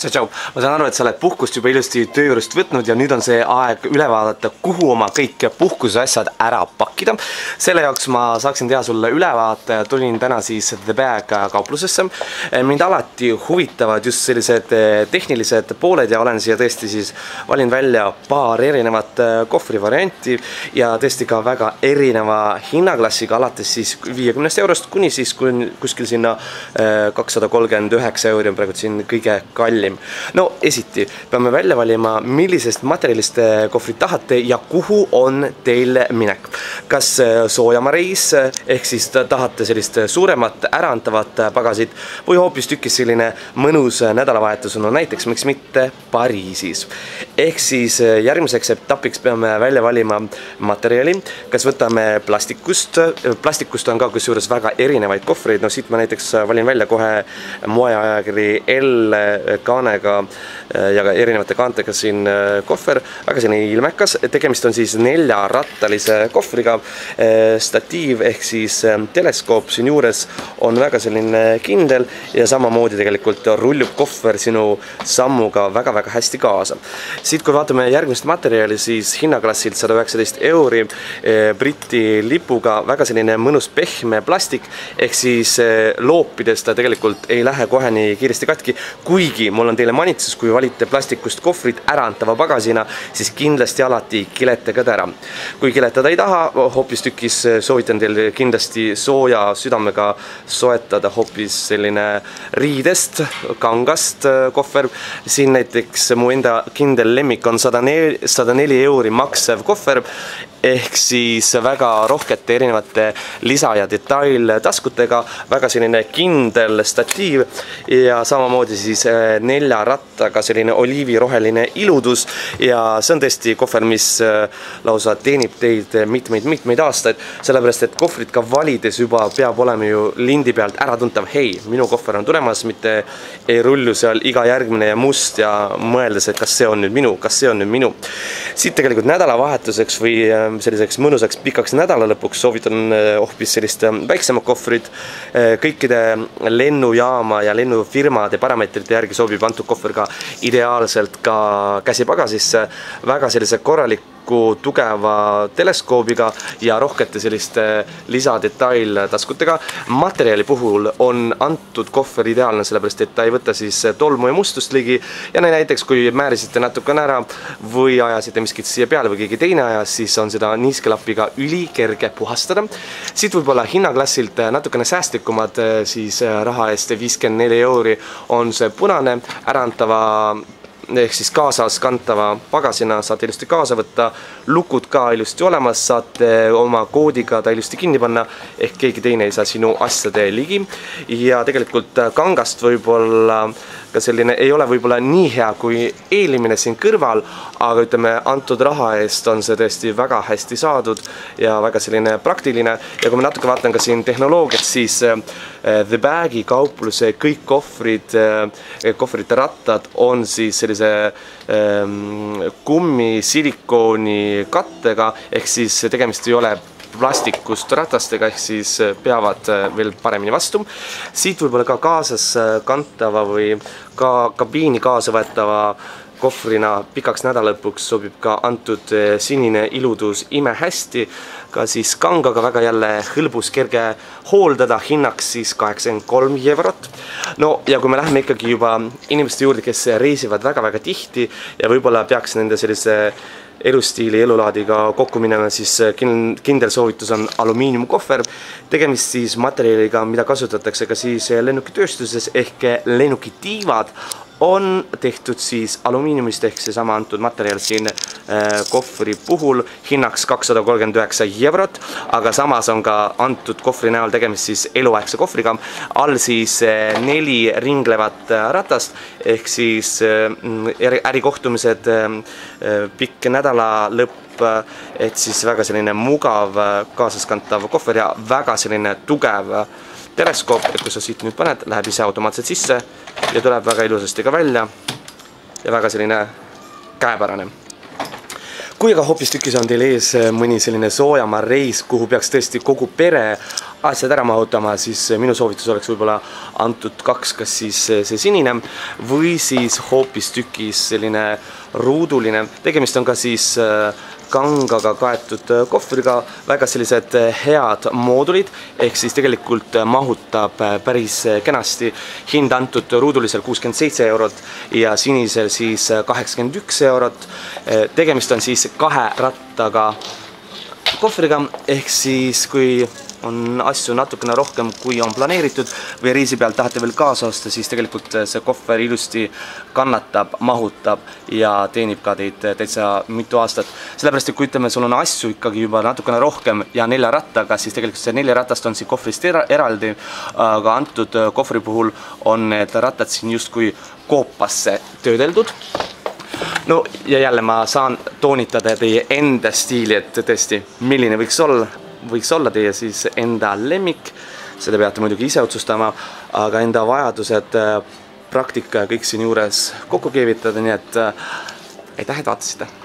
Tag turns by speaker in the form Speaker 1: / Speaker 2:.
Speaker 1: Tšau, ma saan aru, et sa oled puhkust juba ilusti töö juurest võtnud ja nüüd on see aeg üle vaadata, kuhu oma kõik puhkuse asjad ära pakkida. Selle jaoks ma saaksin teha sulle ülevaate ja tulin täna siis The Bag kauplusesse. Mind alati huvitavad just sellised tehnilised pooled ja olen siia tõesti siis valin välja paar erinevat kohvrivarianti ja tõesti ka väga erineva hinnaklassiga, alates siis 50 eurost kuni siis kuskil sinna 239 euri on praegu siin kõige kallim. No esiti peame välja valima, millisest materjalist kohvrit tahate ja kuhu on teil minek. Kas soojamareis ehk siis tahate sellist suuremat äraantavat pagasit või hoopis tükis selline mõnus nädalavahetus, no näiteks miks mitte Pariisis. Ehk siis järgmiseks etapiks peame välja valima materjali, kas võtame plastikust on ka kusjuures väga erinevaid kohvreid, no siit ma näiteks valin välja kohe moeajakiri L kaanega ja ka erinevate kaantega siin kohver, väga selline ilmekas, tegemist on siis 4-rattalise kohvriga, statiiv ehk siis teleskoop siin juures on väga selline kindel ja samamoodi tegelikult rullub kohver sinu sammuga väga-väga hästi kaasa. Siit kui vaatame järgmist materjali, siis hinnaklassilt 119 euri, Briti lipuga, väga selline mõnus pehme plastik, ehk siis loopides ta tegelikult ei lähe kohe nii kiiresti katki, kuigi mul on teile manitsus, kui valite plastikust kohvrit äraantava pagasina, siis kindlasti alati kiletage ta ära. Kui kiletada ei taha, hoopistükkis soovitan teil kindlasti sooja südamega soetada hoopis selline riidest, kangast kohver. Siin näiteks mu enda kindel lemmik on 104 euri maksev kohver, ehk siis väga rohkete erinevate lisa- ja detailtaskutega, väga selline kindel statiiv ja samamoodi siis 4 rattaga selline oliiviroheline iludus ja see on tõesti kohver, mis lausa teenib teid mitmeid aastaid, sellepärast et kohvrit ka valides juba peab olema ju lindi pealt äratuntav, hei, minu kohver on tulemas, mitte ei rullu seal iga järgmine ja must ja mõeldes, et kas see on nüüd minu. Siit tegelikult nädalavahetuseks või selliseks mõnusaks pikaks nädalalõpuks soovitan hoopis sellist väiksemat kohvrit. Kõikide lennujaama ja lennufirmade parameetrite järgi sobib antud kohver ka ideaalselt ka käsipagasisse, väga sellise korraliku tugeva teleskoobiga ja rohkete selliste lisadetailtaskutega. Materjali puhul on antud kohver ideaalne, sellepärast et ta ei võta siis tolmu ja mustust ligi ja näiteks kui määrisite natukene ära või ajasite miskit siia peale või keegi teine ajas, siis on seda niiskelapiga ülikerge puhastada. Siit võib-olla hinnaklassilt natukene säästlikumad, siis raha eest 54 euri on see punane äraantava ehk siis kaasas kantava pagasina, saate ilusti kaasa võtta, lukud ka ilusti olemas, saate oma koodiga ta ilusti kinni panna, ehk keegi teine ei saa sinu asjade ligi ja tegelikult kangast võib-olla ka selline ei ole võib-olla nii hea kui eelimine siin kõrval, aga ütleme, antud raha eest on see tõesti väga hästi saadud ja väga selline praktiline ja kui ma natuke vaatan ka siin tehnoloogiat, siis The Bagi kaupluse kõik kohvrite rattad on siis sellise kummi silikooni kattega, ehk siis tegemist ei ole plastikust ratastega, ehk siis peavad veel paremini vastu. Siit võib-olla ka kaasas kantava või ka kabiini kaasa võetava kohvrina pikaks nädalalõpuks sobib ka antud sinine iludus imehästi, ka siis kangaga väga jälle hõlbus kerge hooldada, hinnaks siis 83 eurot. No ja kui me lähme ikkagi juba inimeste juurde, kes reisivad väga-väga tihti ja võib-olla peaks nende sellise elustiili, elulaadiga kokku minema, siis kindel soovitus on alumiiniumkohver. Tegemist siis materjaliga, mida kasutatakse ka siis lennukitööstuses ehk lennukitiivad on tehtud siis alumiiniumist ehk seesama antud materjal siin kohvri puhul hinnaks 239 eurot, aga samas on ka antud kohvri näol tegemist siis eluaegse kohvriga, all siis 4 ringlevat ratast ehk siis ärikohtumised, pikk nädalalõpp, et siis väga selline mugav kaasaskantav kohver ja väga selline tugev teleskoop, et kui sa siit nüüd paned, läheb ise automaatselt sisse ja tuleb väga ilusasti ka välja ja väga selline käepärane. Kui aga hoopistükkis on teil ees mõni selline soojama reis, kuhu peaks tõesti kogu pere asjad ära mahutama, siis minu soovitus oleks võib-olla antud 2, kas siis see sinine või siis hoopistükkis selline ruuduline. Tegemist on ka siis kangaga kaetud kohvriga, väga sellised head moodulid, ehk siis tegelikult mahutab päris kenasti. Hind antud ruudulisel 67 eurot ja sinisel siis 81 eurot. Tegemist on siis 2 rattaga kohvriga, ehk siis kui on asju natukene rohkem, kui on planeeritud või reisi pealt tahate veel kaasa osta, siis tegelikult see kohver ilusti kannatab, mahutab ja teenib ka teid täitsa mitu aastat. Sellepärast, et kui ütleme, sul on asju ikkagi juba natukene rohkem ja 4 rattaga, siis tegelikult see 4 ratast on siin kohvrist eraldi, aga antud kohvri puhul on need rattad siin justkui koopasse töödeldud. No ja jälle ma saan toonitada teie enda stiili, et tõesti, milline võiks olla teie siis enda lemmik. Seda peate muidugi ise otsustama, aga enda vajadused, praktika ja kõik siin juures kokku keevitada, nii et aitäh, et vaatasite!